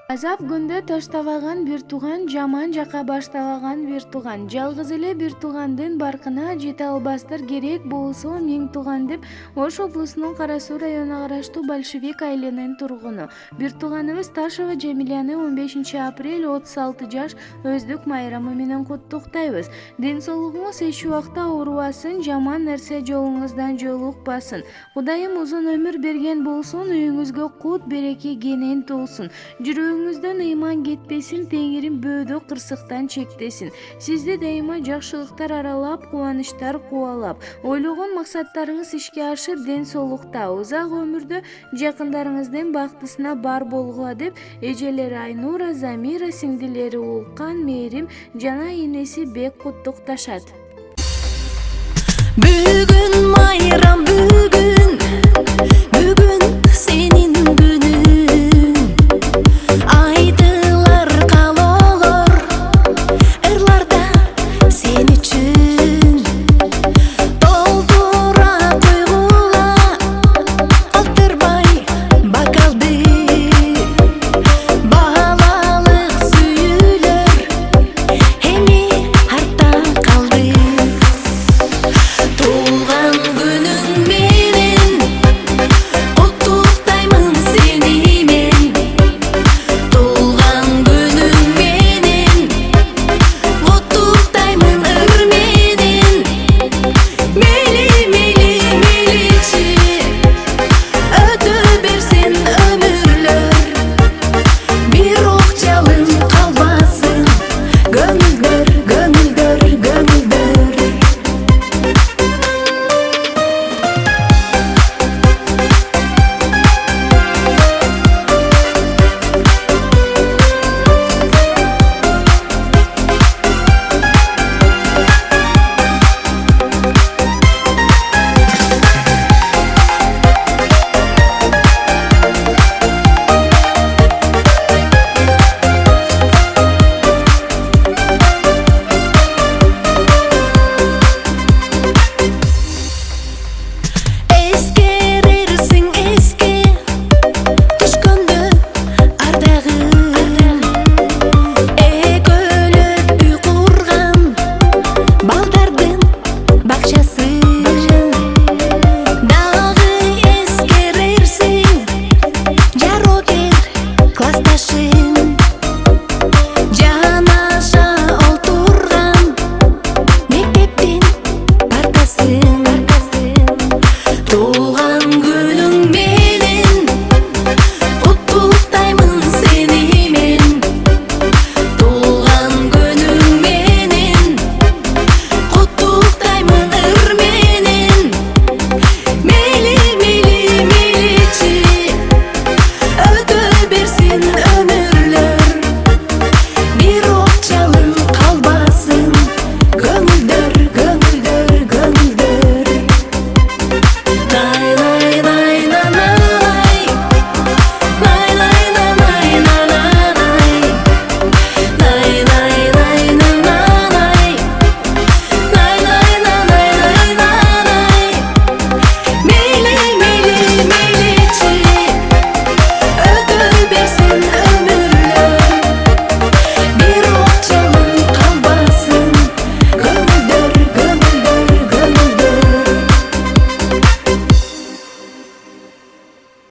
Азап күндө таштабаган бир тууган, жаман жака баштабаган бир тууган. Жалгыз эле бир туугандын баркына жете албастыр, керек болсо 1000 тууган деп Ош облусунун Кара Суу районуна караштуу Большевик айылынын тургуну. Бир тууганыбыз Ташова Жамиляны 15 апрель 36 жаш Өздүк майрамы менен куттуктайбыз. Ден соолугуңуз эч убакта оорубасын, жаман нерсе жолуңуздан жолукпасын. Кудайым узун өмүр берген болсун, үйүңүзгө кут береке кенен толсун. Жүрөгүңүздөн ыйман кетпесин, Теңирим бөөдө кырсыктан чектесин. Сизди дайыма жакшылыктар аралап, кубанычтар кубалап, ойлогон максаттарыңыз ишке ашып, ден соолукта, узак өмүрдө жакындарыңыздын бактысына бар болгула деп эжелери Айнура, Замира, сиңдилери Улкан, Мээрим жана энеси Бек Куттукташат. Бүгүн майрам, бүгүн